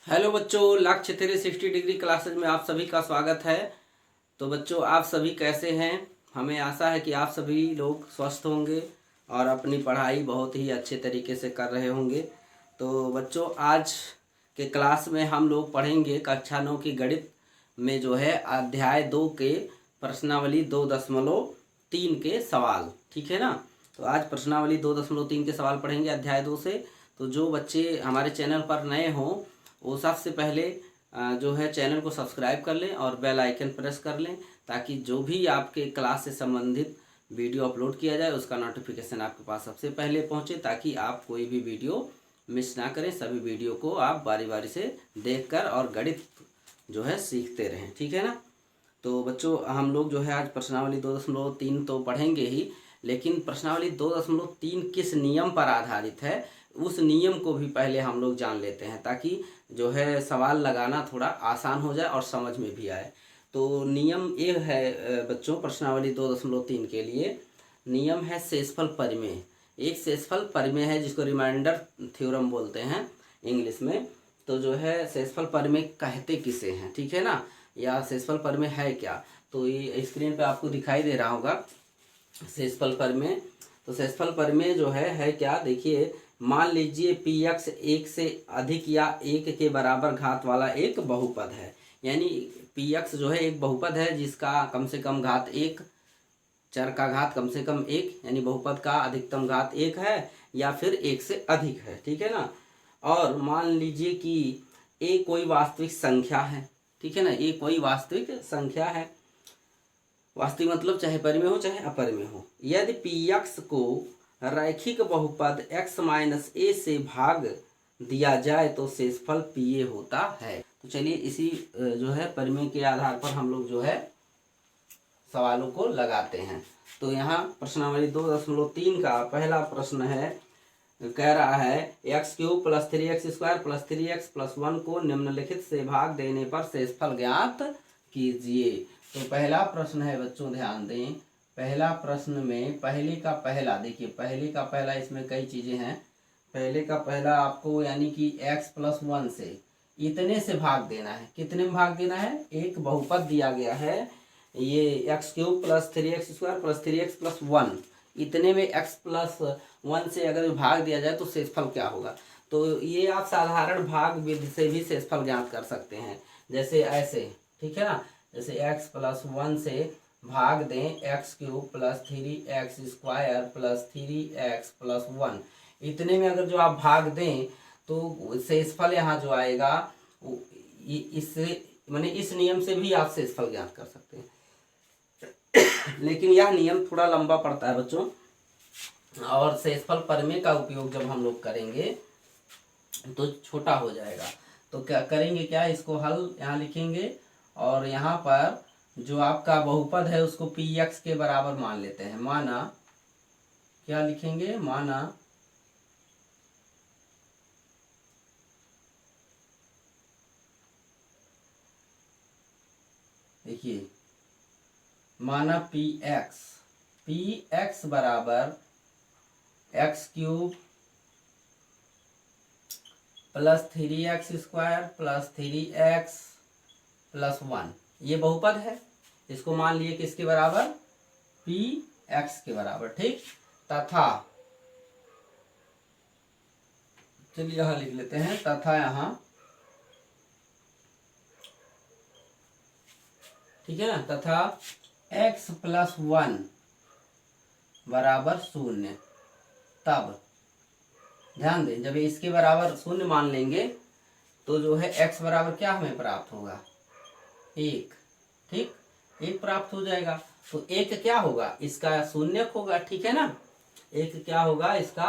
Hello बच्चों, लक्ष्य 360 degree classes में आप सभी का स्वागत है। तो बच्चों, आप सभी कैसे हैं? हमें आशा है कि आप सभी लोग स्वस्थ होंगे और अपनी पढ़ाई बहुत ही अच्छे तरीके से कर रहे होंगे। तो बच्चों, आज के क्लास में हम लोग पढ़ेंगे कक्षा 9 की गणित में जो है अध्याय 2 के प्रश्नावली 2.3 के सवाल। ठीक है ना? तो आज प्रश्नावली 2.3 के सवाल पढ़ेंगे अध्याय 2 से। तो जो बच्चे हमारे चैनल पर नए हों वो सबसे पहले जो है चैनल को सब्सक्राइब कर लें और बेल आइकन प्रेस कर लें, ताकि जो भी आपके क्लास से संबंधित वीडियो अपलोड किया जाए उसका नोटिफिकेशन आपके पास सबसे पहले पहुंचे, ताकि आप कोई भी वीडियो मिस ना करें। सभी वीडियो को आप बारी बारी से देखकर और गणित जो है सीखते रहें। ठीक है ना? तो बच्चों, हम लोग जो है आज प्रश्नावली 2.3 तो पढ़ेंगे ही, लेकिन प्रश्नावली 2.3 किस नियम पर आधारित है उस नियम को भी पहले हम लोग जान लेते हैं, ताकि जो है सवाल लगाना थोड़ा आसान हो जाए और समझ में भी आए। तो नियम ये है बच्चों, प्रश्नावली 2.3 के लिए नियम है शेषफल परिमेय। एक शेषफल परिमेय है जिसको रिमाइंडर थ्योरम बोलते हैं इंग्लिश में। तो जो है शेषफल परिमेय कहते किसे हैं, ठीक है ना, या शेषफल परिमेय है क्या? तो ये स्क्रीन पे आपको दिखाई दे रहा होगा शेषफल परिमेय। तो शेषफल परिमेय जो है क्या, देखिए। मान लीजिए पी एक्स एक से अधिक या एक के बराबर घात वाला एक बहुपद है। यानी पी एक्स जो है एक बहुपद है जिसका कम से कम घात एक, चर का घात कम से कम एक, यानी बहुपद का अधिकतम घात एक है या फिर एक से अधिक है। ठीक है ना? और मान लीजिए कि ए कोई वास्तविक संख्या है। ठीक है ना? ए कोई वास्तविक संख्या है। वास्तविक मतलब चाहे परिमेय हो चाहे अपरिमेय हो। यदि पी एक्स को रैखिक बहुपद x माइनस ए से भाग दिया जाए तो शेषफल पी ए होता है। तो चलिए इसी जो है परिमेय के आधार पर हम लोग जो है सवालों को लगाते हैं। तो यहाँ प्रश्नावली 2.3 का पहला प्रश्न है, कह रहा है x³ plus 3x² plus 3x plus 1 को निम्नलिखित से भाग देने पर शेषफल ज्ञात कीजिए। तो पहला प्रश्न है बच्चों, ध्यान दें। पहला प्रश्न में पहले का पहला, देखिए पहले का पहला, इसमें कई चीज़ें हैं। पहले का पहला आपको यानी कि x प्लस 1 से इतने से भाग देना है। कितने में भाग देना है? एक बहुपद दिया गया है, ये x³ plus 3x² plus 3x plus 1, इतने में x प्लस 1 से अगर भाग दिया जाए तो शेषफल क्या होगा? तो ये आप साधारण भाग विधि से भी शेषफल ज्ञात कर सकते हैं, जैसे ऐसे। ठीक है ना? जैसे x प्लस 1 से भाग दें x³ plus 3x² plus 3x plus 1, इतने में अगर जो आप भाग दें तो शेषफल यहाँ जो आएगा इससे, माने इस नियम से भी आप शेषफल ज्ञात कर सकते हैं। लेकिन यह नियम थोड़ा लंबा पड़ता है बच्चों, और शेषफल परिमेय का उपयोग जब हम लोग करेंगे तो छोटा हो जाएगा। तो क्या करेंगे, क्या इसको हल यहाँ लिखेंगे और यहाँ पर जो आपका बहुपद है उसको पी एक्स के बराबर मान लेते हैं। माना, क्या लिखेंगे? माना देखिए, माना पी एक्स बराबर x³ plus 3x² plus 3x plus 1, ये बहुपद है। इसको मान लिए किसके बराबर? पी एक्स के बराबर। ठीक, तथा, चलिए यहाँ लिख लेते हैं, तथा यहाँ, ठीक है ना, तथा x प्लस 1 बराबर 0। तब ध्यान दें, जब इसके बराबर 0 मान लेंगे तो जो है x बराबर क्या हमें प्राप्त होगा? 1। ठीक, 1 प्राप्त हो जाएगा। तो 1 क्या होगा? इसका शून्यक होगा। ठीक है ना? 1 क्या होगा? इसका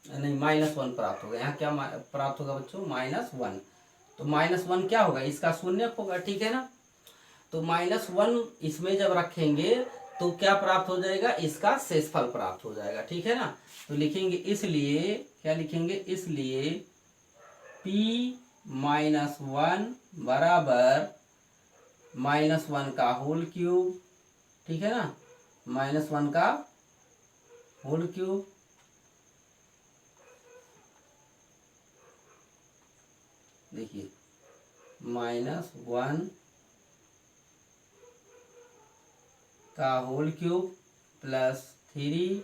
नहीं, -1 प्राप्त होगा। यहाँ क्या प्राप्त होगा बच्चों? -1। तो -1 क्या होगा? इसका शून्यक होगा। ठीक है ना? तो -1 इसमें जब रखेंगे तो क्या प्राप्त हो जाएगा? इसका शेषफल प्राप्त हो जाएगा। ठीक है ना? तो लिखेंगे, इसलिए क्या लिखेंगे? इसलिए p -1 बराबर -1 का होल क्यूब। ठीक है ना? -1 का होल क्यूब। देखिए -1 का होल क्यूब प्लस 3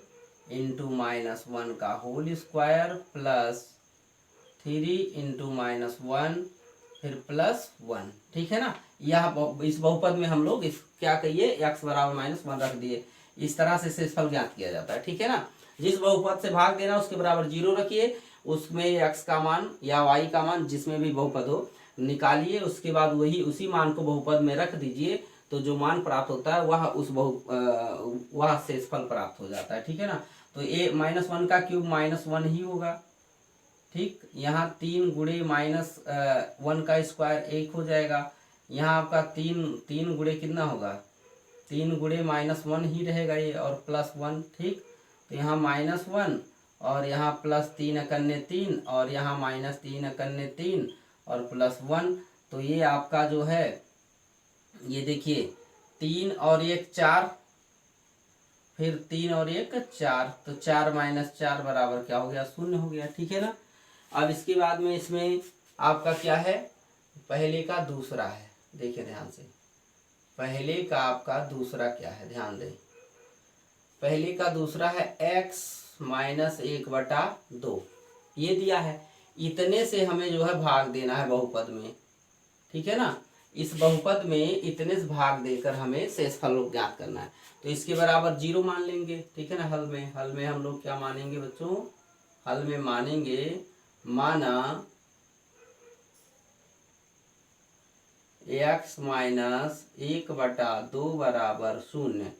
इंटू -1 का होल स्क्वायर प्लस 3 इंटू -1 फिर प्लस 1। ठीक है ना। यह इस बहुपद में हम लोग इस क्या कहिए x बराबर -1 रख दिए। इस तरह से शेषफल ज्ञात किया जाता है। ठीक है ना। जिस बहुपद से भाग देना उसके बराबर 0 रखिए, उसमें x का मान या y का मान जिसमें भी बहुपद हो निकालिए, उसके बाद वही उसी मान को बहुपद में रख दीजिए, तो जो मान प्राप्त होता है वह शेषफल प्राप्त हो जाता है। ठीक है ना। तो ये -1 का क्यूब -1 ही होगा। ठीक, यहाँ 3 गुणे -1 का स्क्वायर 1 हो जाएगा। यहाँ आपका 3 गुणे कितना होगा, 3 गुणे -1 ही रहेगा ये, और +1। ठीक, तो यहाँ -1 और यहाँ +3 और यहाँ -3 और +1। तो ये आपका जो है, ये देखिए 3 और 1 4, फिर 3 और 1 4, तो 4 - 4 बराबर क्या हो गया, 0 हो गया। ठीक है ना। अब इसके बाद में इसमें आपका क्या है, पहले का दूसरा है। देखिए ध्यान से, पहले का आपका दूसरा क्या है, ध्यान दें। पहले का दूसरा है x - 1/2, ये दिया है। इतने से हमें जो है भाग देना है बहुपद में। ठीक है ना। इस बहुपद में इतने से भाग देकर हमें शेषफल ज्ञात करना है। तो इसके बराबर 0 मान लेंगे। ठीक है ना। हल में हम लोग क्या मानेंगे बच्चों, हल में मानेंगे, माना x - 1/2 बराबर 0,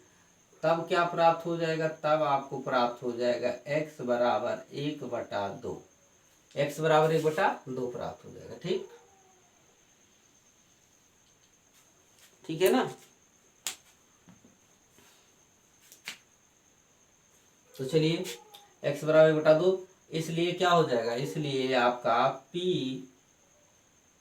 तब क्या प्राप्त हो जाएगा, तब आपको प्राप्त हो जाएगा x बराबर 1/2, x बराबर 1/2 प्राप्त हो जाएगा। ठीक, ठीक है ना। तो चलिए x बराबर 1/2, इसलिए क्या हो जाएगा, इसलिए आपका p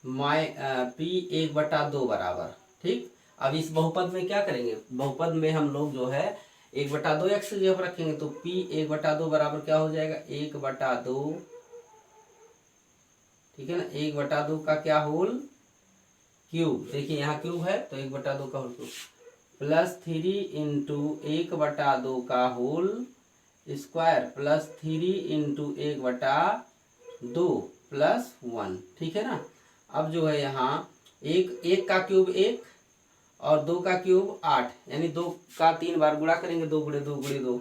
1/2 बराबर। ठीक, अब इस बहुपद में क्या करेंगे, बहुपद में हम लोग जो है 1/2 x की जगह रखेंगे, तो p 1/2 बराबर क्या हो जाएगा, 1/2। ठीक है ना। 1/2 का क्या होल क्यूब, देखिए यहाँ क्यूब है तो 1/2 का होल क्यूब प्लस 3 इंटू 1/2 का whole square plus 3 into 1/2 plus 1। ठीक है ना। अब जो है यहाँ एक का क्यूब 1 और 2 का क्यूब 8, यानी 2 का 3 बार गुणा करेंगे, 2 गुणे 2 गुणे 2,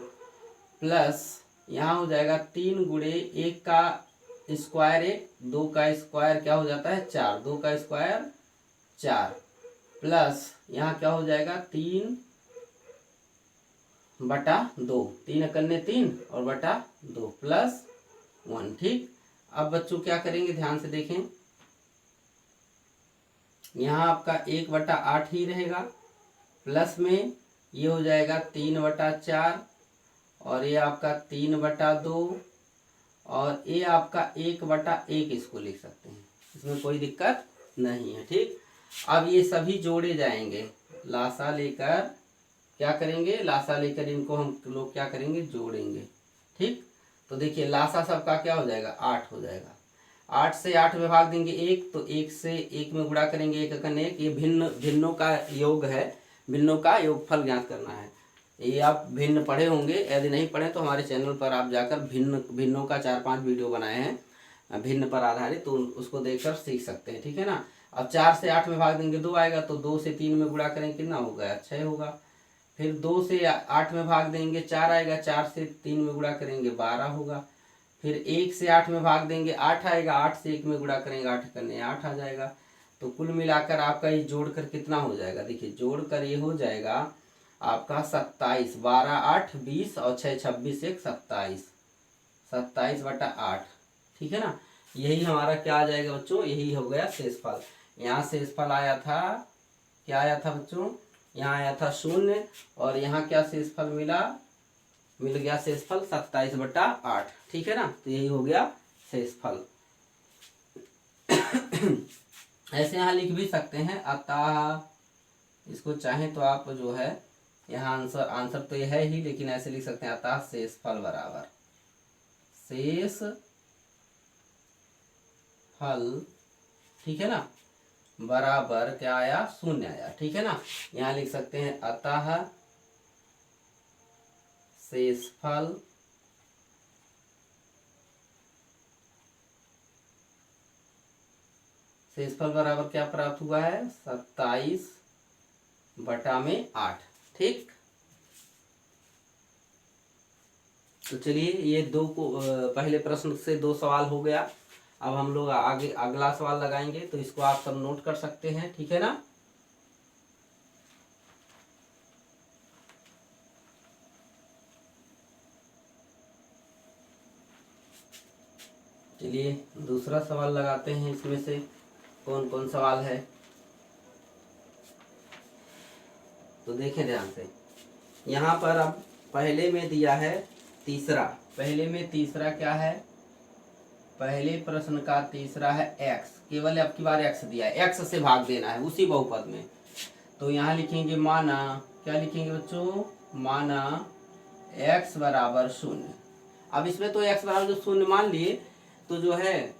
प्लस यहाँ हो जाएगा 3 गुणे 1 का स्क्वायर 1, 2 का स्क्वायर क्या हो जाता है 4, 2 का स्क्वायर 4, प्लस यहाँ क्या हो जाएगा 3/2, 3 और /2 प्लस 1। ठीक, अब बच्चों क्या करेंगे, ध्यान से देखें, यहाँ आपका 1/8 ही रहेगा, प्लस में ये हो जाएगा 3/4 और ये आपका 3/2 और ये आपका 1/1, इसको लिख सकते हैं, इसमें कोई दिक्कत नहीं है। ठीक, अब ये सभी जोड़े जाएंगे, लासा लेकर क्या करेंगे, लासा लेकर इनको हम लोग क्या करेंगे, जोड़ेंगे। ठीक, तो देखिए लासा सबका क्या हो जाएगा, 8 हो जाएगा। 8 से 8 में भाग देंगे 1, तो 1 से 1 में गुणा करेंगे, 1 एकन 1, ये भिन्नों का योग है, भिन्नों का योगफल ज्ञात करना है। ये आप भिन्न पढ़े होंगे, यदि नहीं पढ़े तो हमारे चैनल पर आप जाकर भिन्नों का 4-5 वीडियो बनाए हैं भिन्न पर आधारित, तो उसको देखकर सीख सकते हैं। ठीक है ना। अब 4 से 8 में भाग देंगे 2 आएगा, तो 2 से 3 में गुणा करेंगे कितना हो गया, 6 होगा। फिर 2 से 8 में भाग देंगे 4 आएगा, 4 से 3 में गुणा करेंगे 12 होगा। फिर 1 से 8 में भाग देंगे 8 आएगा, 8 से 1 में गुणा करेंगे 8 करने 8 आ जाएगा। तो कुल मिलाकर आपका ये जोड़कर कितना हो जाएगा, देखिए जोड़कर ये हो जाएगा आपका 27, 12 8 20 और 6 26 1 27, 27/8। ठीक है ना। यही हमारा क्या आ जाएगा बच्चों, यही हो गया शेषफल। यहाँ शेषफल आया था, क्या आया था बच्चों, यहाँ आया था 0 और यहाँ क्या शेषफल मिल गया शेषफल 27/8। ठीक है ना। तो यही हो गया शेषफल। ऐसे यहाँ लिख भी सकते हैं, अतः, इसको चाहें तो आप जो है यहाँ आंसर तो यह है ही, लेकिन ऐसे लिख सकते हैं, अतः शेषफल बराबर शेषफल। ठीक है ना। बराबर क्या आया, 0 आया। ठीक है ना, यहाँ लिख सकते हैं अतः शेषफल बराबर क्या प्राप्त हुआ है, 27/8। ठीक, तो चलिए ये दो को पहले प्रश्न से 2 सवाल हो गया। अब हम लोग आगे अगला सवाल लगाएंगे, तो इसको आप सब नोट कर सकते हैं। ठीक है ना, चलिए दूसरा सवाल लगाते हैं। इसमें से कौन कौन सवाल है, तो देखें ध्यान से। यहाँ पर अब पहले में दिया है तीसरा, पहले में तीसरा क्या है, पहले प्रश्न का तीसरा है x, केवल अब की बार x दिया है, x से भाग देना है उसी बहुपद में। तो यहाँ लिखेंगे माना, क्या लिखेंगे बच्चों, माना x बराबर 0। अब इसमें तो x बराबर जो 0 मान लिए, तो जो है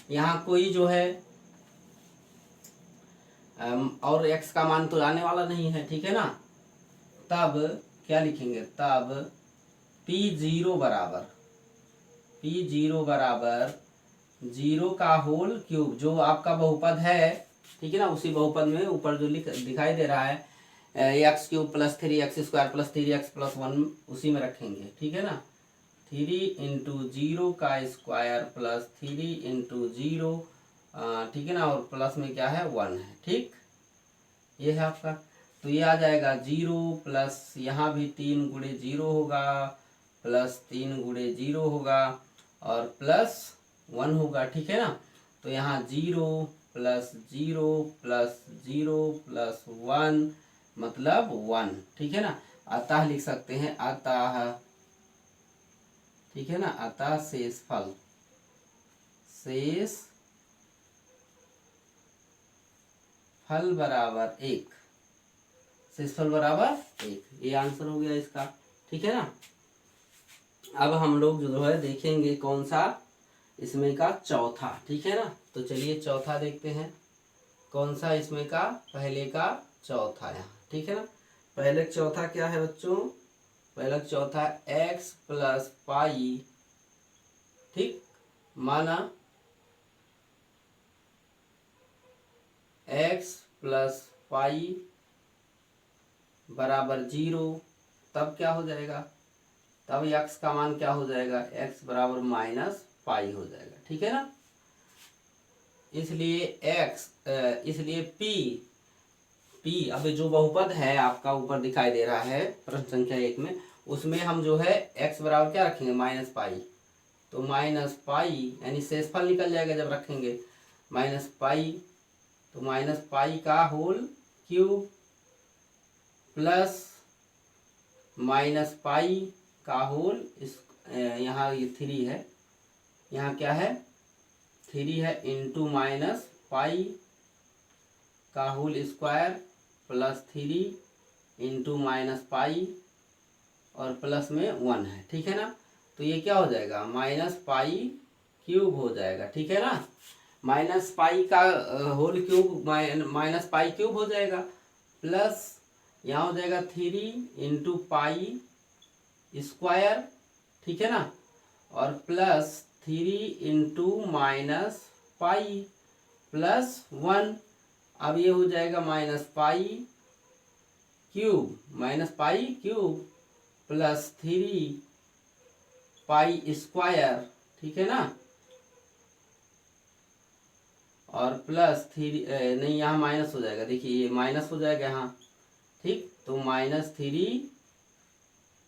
यहाँ कोई जो है और x का मान तो आने वाला नहीं है। ठीक है ना, तब क्या लिखेंगे, तब P0 बराबर 0 का होल क्यूब, जो आपका बहुपद है। ठीक है ना, उसी बहुपद में ऊपर जो दिखाई दे रहा है x³ + 3x² + 3x + 1, उसी में रखेंगे। ठीक है ना, 3 × 0 का स्क्वायर प्लस 3 × 0, ठीक है ना, और प्लस में क्या है 1 है। ठीक, ये है आपका। तो ये आ जाएगा 0 प्लस यहाँ भी 3 × 0 होगा, प्लस 3 × 0 होगा, और प्लस 1 होगा। ठीक है ना, तो यहाँ 0 + 0 + 0 + 1 मतलब 1। ठीक है ना, अतः लिख सकते हैं, अतः, ठीक है ना, अतः शेषफल बराबर 1, शेषफल बराबर 1, ये आंसर हो गया इसका। ठीक है ना, अब हम लोग जो है देखेंगे कौन सा इसमें का चौथा। ठीक है ना, तो चलिए चौथा देखते हैं कौन सा इसमें का, पहले का चौथा यहाँ। ठीक है ना, पहले चौथा क्या है बच्चों, पहले चौथा x + पाई। ठीक, माना x + पाई बराबर 0, तब क्या हो जाएगा, तब x का मान क्या हो जाएगा, x बराबर -पाई हो जाएगा। ठीक है ना, इसलिए इसलिए p अब जो बहुपद है आपका ऊपर दिखाई दे रहा है प्रश्न संख्या 1 में, उसमें हम जो है x बराबर क्या रखेंगे, -पाई। तो -पाई यानी शेषफल निकल जाएगा जब रखेंगे -पाई, तो -पाई का होल क्यूब प्लस -पाई का होल, इस यहाँ ये 3 है, यहाँ क्या है 3 है, इंटू -पाई का होल स्क्वायर प्लस 3 इंटू -पाई और प्लस में 1 है। ठीक है ना, तो ये क्या हो जाएगा, -पाई³ हो जाएगा। ठीक है ना, -पाई का होल क्यूब -पाई³ हो जाएगा, प्लस यहाँ हो जाएगा 3 इंटू पाई स्क्वायर। ठीक है ना, और प्लस 3 इंटू -पाई प्लस 1। अब ये हो जाएगा -पाई³ प्लस 3 पाई स्क्वायर। ठीक है ना, और प्लस 3 नहीं, यहाँ माइनस हो जाएगा, देखिए ये माइनस हो जाएगा यहाँ। ठीक, तो -3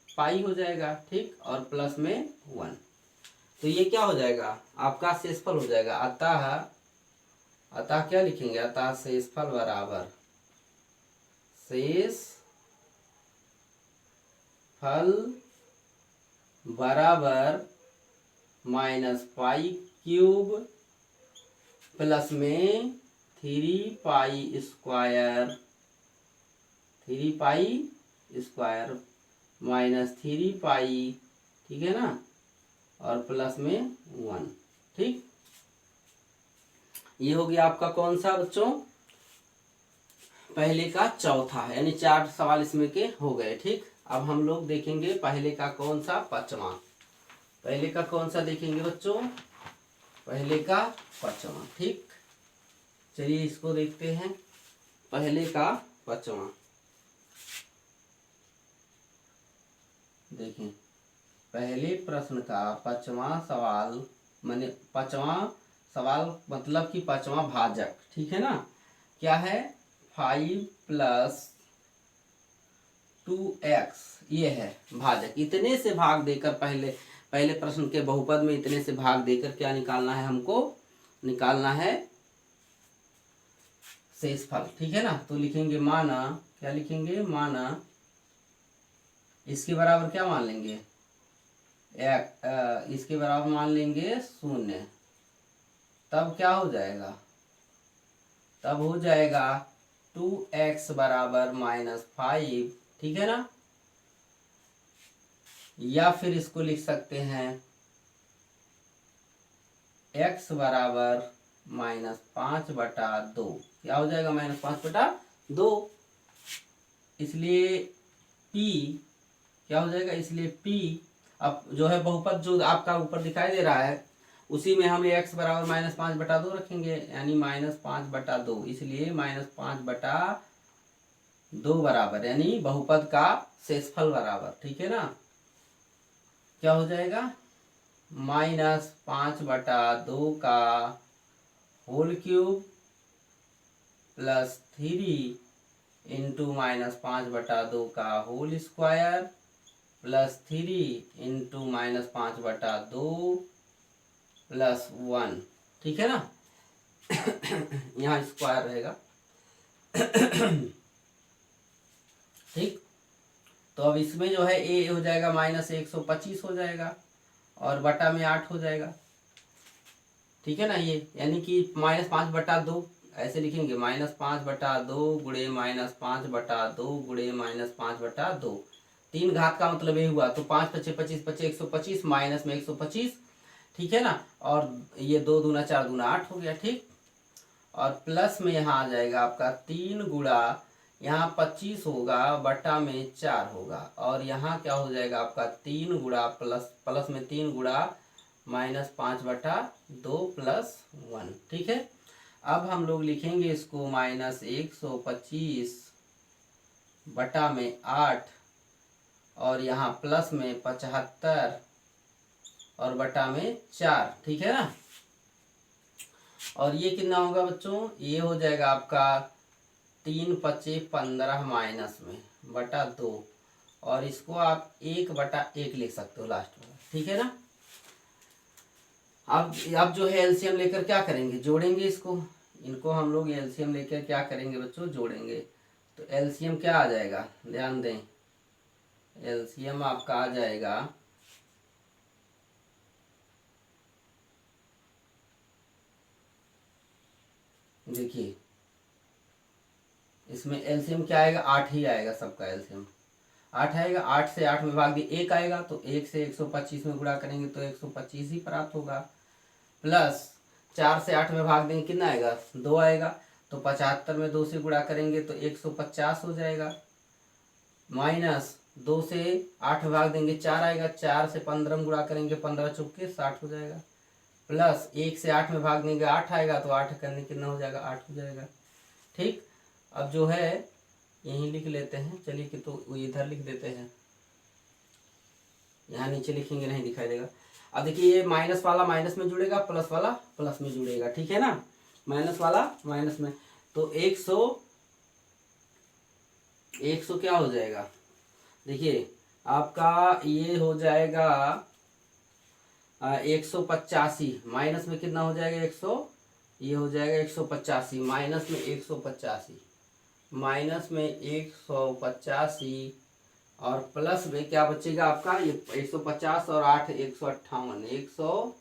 पाई हो जाएगा। ठीक, और प्लस में 1, तो ये क्या हो जाएगा, आपका शेषफल हो जाएगा। अतः क्या लिखेंगे, अतः शेषफल बराबर -पाई³ प्लस में 3 पाई स्क्वायर -3 पाई। ठीक है ना, और प्लस में 1। ठीक, ये हो गया आपका कौन सा बच्चों, पहले का चौथा, यानी 4 सवाल इसमें के हो गए। ठीक, अब हम लोग देखेंगे पहले का कौन सा, पांचवा। पहले का कौन सा देखेंगे बच्चों, पहले का पांचवा। ठीक, चलिए इसको देखते हैं, पहले का पांचवा। देखें, पहले प्रश्न का पांचवा सवाल, माने पांचवा सवाल मतलब कि पांचवा भाजक। ठीक है ना, क्या है, 5 + 2x, ये है भाजक। इतने से भाग देकर, पहले प्रश्न के बहुपद में इतने से भाग देकर क्या निकालना है, हमको निकालना है शेषफल। ठीक है ना, तो लिखेंगे माना, क्या लिखेंगे, माना इसके बराबर क्या मान लेंगे, इसके बराबर मान लेंगे 0। तब क्या हो जाएगा, तब हो जाएगा 2x बराबर -5। ठीक है ना, या फिर इसको लिख सकते हैं x बराबर -5/2। क्या हो जाएगा, -5/2। इसलिए p क्या हो जाएगा, इसलिए p अब जो है बहुपद जो आपका ऊपर दिखाई दे रहा है, उसी में हम x बराबर -5/2 रखेंगे, यानी -5/2। इसलिए -5/2 बराबर, यानी बहुपद का शेषफल बराबर। ठीक है ना, क्या हो जाएगा, -5/2 का होल क्यूब +3 इंटू -5/2 का होल स्क्वायर +3 इंटू -5/2 +1। ठीक है ना, यहाँ स्क्वायर रहेगा। ठीक, तो अब इसमें जो है a हो जाएगा -125 हो जाएगा, और बटा में 8 हो जाएगा। ठीक है ना, ये यानी कि -5/2 ऐसे लिखेंगे, -5/2 गुणे -5/2 गुणे -5/2। 3 घात का मतलब ये हुआ, तो 5 × 5 = 25, 25 125, माइनस में 125। ठीक है ना, और ये 2 दूना 4 दूना 8 हो गया। ठीक, और प्लस में यहाँ आ जाएगा आपका 3 गुणा, यहाँ 25 होगा, बटा में 4 होगा, और यहाँ क्या हो जाएगा आपका 3 गुणा प्लस में 3 गुणा -5/2 +1। ठीक है, अब हम लोग लिखेंगे इसको -125 बटा में 8, और यहाँ प्लस में 75 और बटा में 4। ठीक है ना, और ये कितना होगा बच्चों, ये हो जाएगा आपका 3 × 5 = 15 माइनस में बटा 2, और इसको आप 1/1 लिख सकते हो लास्ट में। ठीक है ना, अब जो है एलसीएम लेकर क्या करेंगे, जोड़ेंगे इसको, इनको हम लोग एलसीएम लेकर क्या करेंगे बच्चों, जोड़ेंगे। तो एलसीएम क्या आ जाएगा, ध्यान दें, एलसीएम आपका आ जाएगा देखिए, इसमें एलसीएम क्या आएगा, 8 ही आएगा, सबका एलसीएम 8 आएगा। 8 से 8 में भाग दिए 1 आएगा, तो 1 से 125 में गुणा करेंगे तो 125 ही प्राप्त होगा, प्लस 4 से 8 में भाग देंगे कितना आएगा, 2 आएगा, तो 75 में 2 से गुणा करेंगे तो 150 हो जाएगा, माइनस 2 से 8 में भाग देंगे 4 आएगा, 4 से 15 में गुणा करेंगे 15 चौके 60 हो जाएगा, प्लस 1 से 8 में भाग देंगे 8 आएगा, तो 8 करने कितना हो जाएगा, 8 हो जाएगा। ठीक, अब जो है यहीं लिख लेते हैं, चलिए कि तो इधर लिख देते हैं, यहाँ नीचे लिखेंगे नहीं दिखाई देगा। अब देखिए, ये माइनस वाला माइनस में जुड़ेगा, प्लस वाला प्लस में जुड़ेगा। ठीक है ना, माइनस वाला माइनस में, तो 100 क्या हो जाएगा, देखिए आपका ये हो जाएगा 185, माइनस में कितना हो जाएगा 100, ये हो जाएगा 185, माइनस में 185, माइनस में 185, और प्लस में क्या बचेगा आपका, ये 150 और 8 158,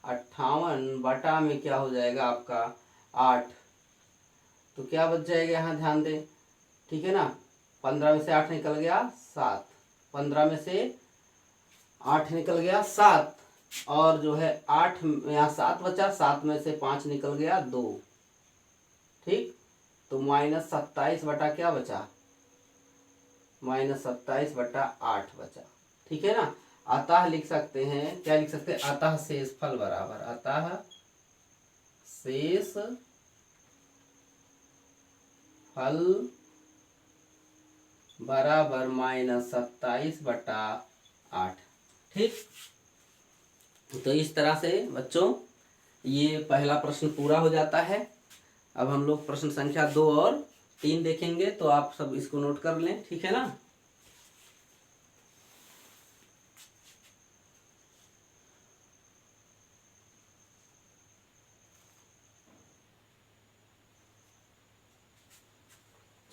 158 बटा में क्या हो जाएगा आपका 8, तो क्या बच जाएगा, यहाँ ध्यान दें। ठीक है ना, 15 में से 8 निकल गया 7, 15 में से 8 निकल गया 7, और जो है 8 यहाँ 7 बचा, 7 में से 5 निकल गया 2। ठीक, तो -27 बटा क्या बचा, -27 बटा 8 बचा। ठीक है ना। अतः लिख सकते हैं, क्या लिख सकते हैं, अतः शेषफल बराबर, अतः शेष फल बराबर -27 बटा 8। ठीक, तो इस तरह से बच्चों ये पहला प्रश्न पूरा हो जाता है। अब हम लोग प्रश्न संख्या 2 और 3 देखेंगे, तो आप सब इसको नोट कर लें। ठीक है ना।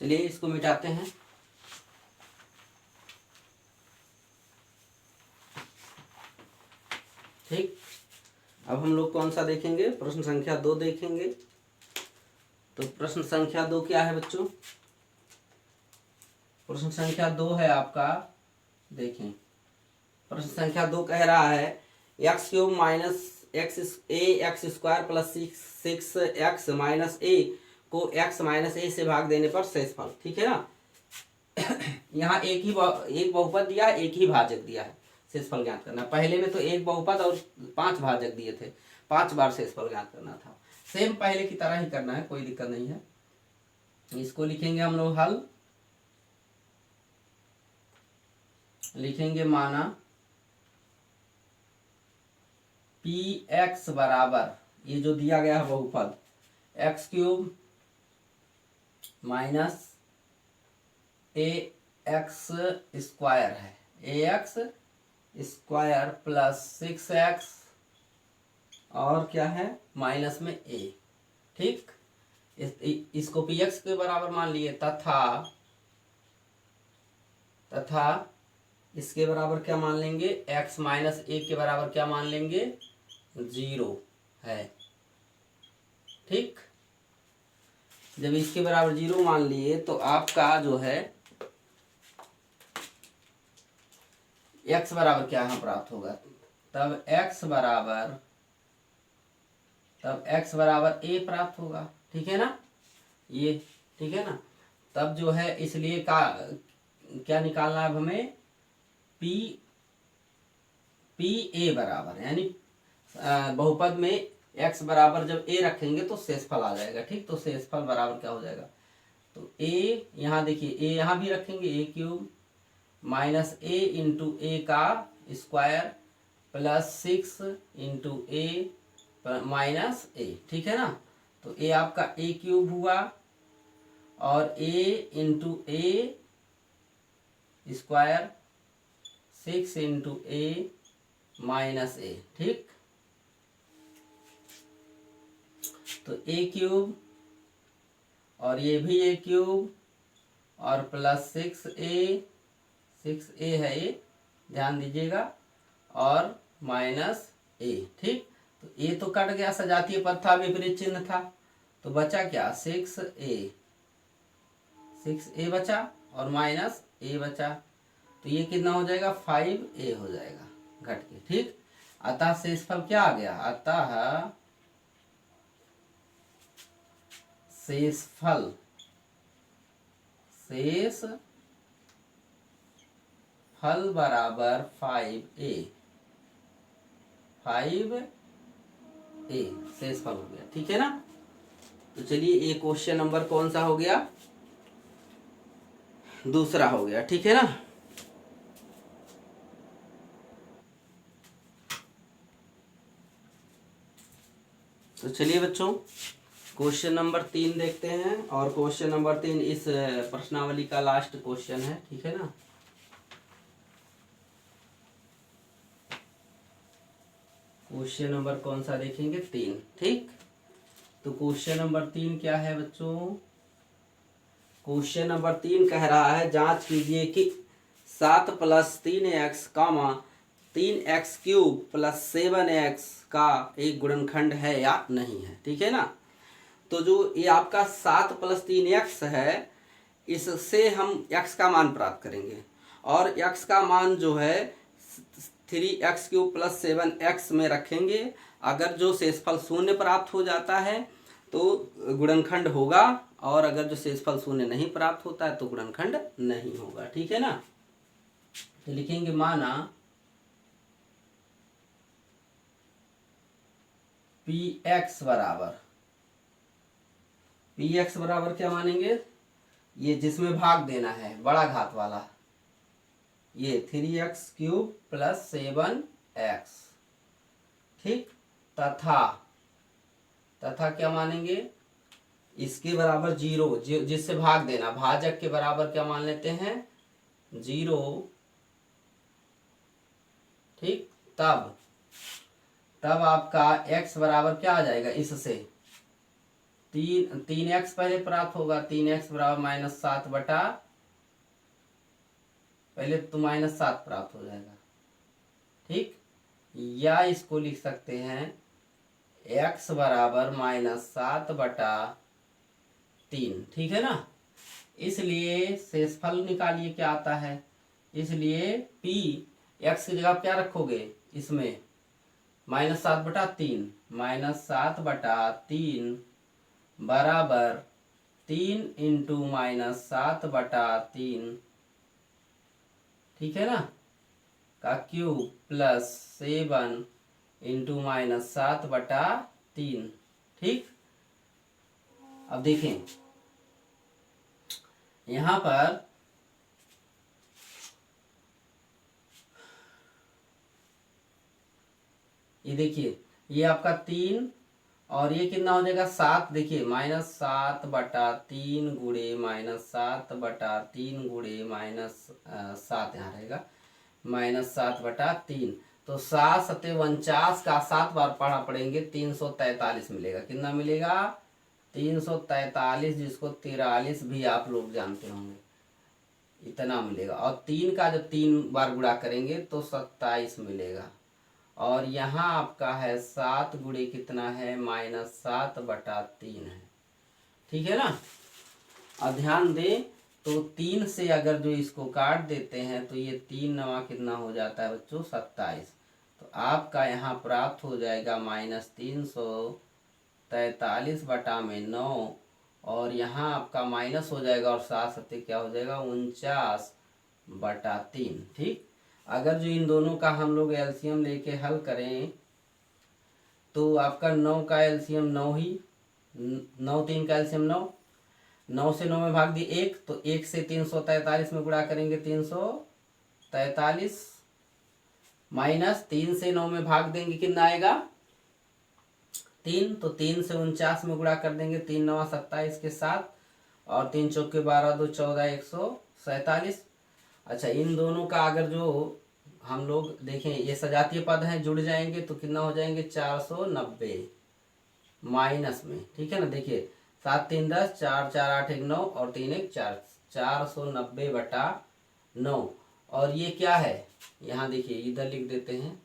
चलिए इसको मिटाते हैं। ठीक, अब हम लोग कौन सा देखेंगे, प्रश्न संख्या 2 देखेंगे। तो प्रश्न संख्या 2 क्या है बच्चों, प्रश्न संख्या 2 है आपका, देखें प्रश्न संख्या 2 कह रहा है x³ minus x square plus 6x minus a को x माइनस a से भाग देने पर शेषफल। ठीक है ना। यहाँ एक बहुपद दिया है, एक ही भाजक दिया है, शेषफल ज्ञात करना। पहले में तो एक बहुपद और 5 भाजक दिए थे, 5 बार शेषफल ज्ञात करना था। सेम पहले की तरह ही करना है, कोई दिक्कत नहीं है। इसको लिखेंगे हम लोग हल, लिखेंगे माना px बराबर, ये जो दिया गया है बहुपद x³ माइनस ax स्क्वायर है, ax स्क्वायर प्लस 6x और क्या है माइनस में a। ठीक, इसको px के बराबर मान लिए, तथा इसके बराबर क्या मान लेंगे, x माइनस a के बराबर क्या मान लेंगे, 0 है। ठीक, जब इसके बराबर 0 मान लिए तो आपका जो है x बराबर क्या यहाँ प्राप्त होगा, तब x बराबर a प्राप्त होगा। ठीक है ना, ये ठीक है ना। तब जो है इसलिए क्या निकालना है हमें, a बराबर, यानी बहुपद में x बराबर जब a रखेंगे तो शेषफल आ जाएगा। ठीक, तो शेषफल बराबर क्या हो जाएगा, तो a यहाँ देखिए, a यहाँ भी रखेंगे, a³ minus a into a का square plus 6 into a minus a। ठीक है ना। तो a आपका a³ हुआ और a into a square 6 into a minus a। ठीक, तो a³ और ये भी a³ और प्लस 6a है ये, ध्यान दीजिएगा, और माइनस a। ठीक, तो a तो कट गया, सजातीय पद था, विपरीत चिन्ह था, तो बचा क्या, 6a बचा और माइनस a बचा, तो ये कितना हो जाएगा, 5a हो जाएगा घट के। ठीक, अतः शेषफल क्या आ गया, अतः शेषफल, शेषफल बराबर 5a, शेषफल हो गया। ठीक है ना। तो चलिए ये क्वेश्चन नंबर कौन सा हो गया, दूसरा हो गया। ठीक है ना। तो चलिए बच्चों क्वेश्चन नंबर 3 देखते हैं, और क्वेश्चन नंबर 3 इस प्रश्नावली का लास्ट क्वेश्चन है। ठीक है ना। क्वेश्चन नंबर कौन सा देखेंगे, 3। ठीक, तो क्वेश्चन नंबर 3 क्या है बच्चों, क्वेश्चन नंबर 3 कह रहा है जांच कीजिए कि 7 + 3x 3x³ + 7x का एक गुणनखंड है या नहीं है। ठीक है ना। तो जो ये आपका 7 + 3x है, इससे हम x का मान प्राप्त करेंगे, और x का मान जो है 3x³ + 7x में रखेंगे। अगर जो शेषफल 0 प्राप्त हो जाता है तो गुणनखंड होगा, और अगर जो शेषफल शून्य नहीं प्राप्त होता है तो गुणनखंड नहीं होगा। ठीक है ना। तो लिखेंगे माना px बराबर क्या मानेंगे, ये जिसमें भाग देना है बड़ा घात वाला, ये 3x³ + 7x। ठीक, तथा क्या मानेंगे, इसके बराबर 0, जिससे भाग देना, भाजक के बराबर क्या मान लेते हैं 0। ठीक, तब आपका x बराबर क्या आ जाएगा, इससे 3x पहले प्राप्त होगा, 3x बराबर -7 बटा, पहले तो -7 प्राप्त हो जाएगा। ठीक, या इसको लिख सकते हैं x बराबर -7 बटा 3। ठीक है ना। इसलिए शेषफल निकालिए क्या आता है, इसलिए p x की जगह क्या रखोगे, इसमें -7 बटा 3, -7 बटा 3 बराबर 3 × -7 बटा 3, ठीक है ना, का क्यूब + 7 × -7 बटा 3। ठीक, अब देखें यहां पर ये देखिए, ये आपका 3 और ये कितना हो जाएगा 7। देखिए -7 बटा 3 गुणे -7 बटा 3 गुणे -7 यहाँ रहेगा -7 बटा 3। तो 7 × 49 का 7 बार पढ़ा पड़ेंगे, 343 मिलेगा। कितना मिलेगा 343, जिसको 43 भी आप लोग जानते होंगे, इतना मिलेगा। और 3 का जब 3 बार गुणा करेंगे तो 27 मिलेगा। और यहाँ आपका है 7 गुणे कितना है -7 बटा 3 है। ठीक है ना। और ध्यान दें तो 3 से अगर जो इसको काट देते हैं तो ये 3 नवा कितना हो जाता है बच्चों 27। तो आपका यहाँ प्राप्त हो जाएगा -343 बटा में 9, और यहाँ आपका माइनस हो जाएगा और 7 7 क्या हो जाएगा 49 बटा 3। ठीक, अगर जो इन दोनों का हम लोग एलसीएम लेके हल करें तो आपका 9 का एलसीएम 9 ही, 9 3 का एलसीएम 9, 9 से 9 में भाग दिए 1, तो 1 से 343 में गुणा करेंगे 343, माइनस 3 से 9 में भाग देंगे कितना आएगा 3, तो 3 से 49 में गुणा कर देंगे, 3 9 27 के साथ, और 3 चौके 12 2 14 147। अच्छा, इन दोनों का अगर जो हम लोग देखें ये सजातीय पद हैं, जुड़ जाएंगे तो कितना हो जाएंगे 490 माइनस में। ठीक है ना। देखिए 7 3 10, 4 4 8 1 9 और 3 1 4, 490 बटा 9। और ये क्या है, यहाँ देखिए इधर लिख देते हैं,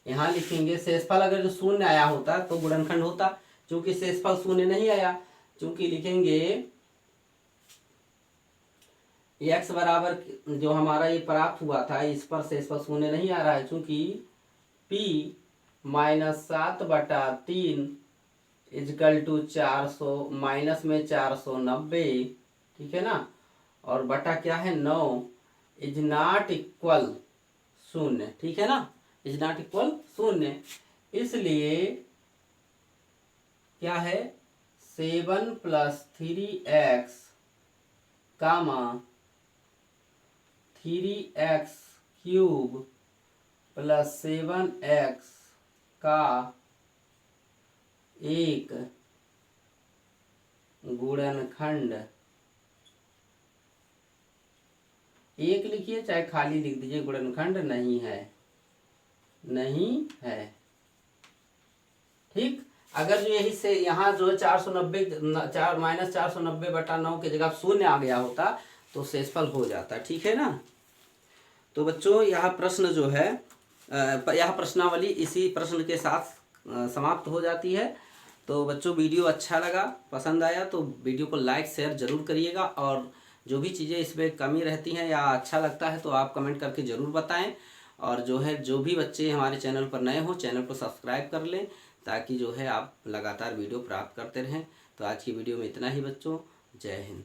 यहाँ लिखेंगे शेषफल अगर जो शून्य आया होता तो गुणनखंड होता, क्योंकि शेषफल शून्य नहीं आया, क्योंकि लिखेंगे x बराबर जो हमारा ये प्राप्त हुआ था इस पर शेषफल शून्य नहीं आ रहा है, क्योंकि p -7 बटा 3 = 400 माइनस में 490। ठीक है ना। और बटा क्या है 9 इज नॉट इक्वल 0। ठीक है ना, इज नॉट इक्वल 0। इसलिए क्या है 7 + 3x, 3x³ + 7x का एक गुणनखंड, एक लिखिए चाहे खाली लिख दीजिए, गुणनखंड नहीं है, नहीं है। ठीक, अगर जो यही से यहाँ जो 490 -490 बटा 9 की जगह 0 आ गया होता तो शेषफल हो जाता। ठीक है ना। तो बच्चों यह प्रश्न जो है, यह प्रश्नावली इसी प्रश्न के साथ समाप्त हो जाती है। तो बच्चों वीडियो अच्छा लगा, पसंद आया तो वीडियो को लाइक शेयर जरूर करिएगा, और जो भी चीज़ें इसमें कमी रहती हैं या अच्छा लगता है तो आप कमेंट करके ज़रूर बताएं। और जो है जो भी बच्चे हमारे चैनल पर नए हों चैनल को सब्सक्राइब कर लें, ताकि जो है आप लगातार वीडियो प्राप्त करते रहें। तो आज की वीडियो में इतना ही बच्चों। जय हिंद।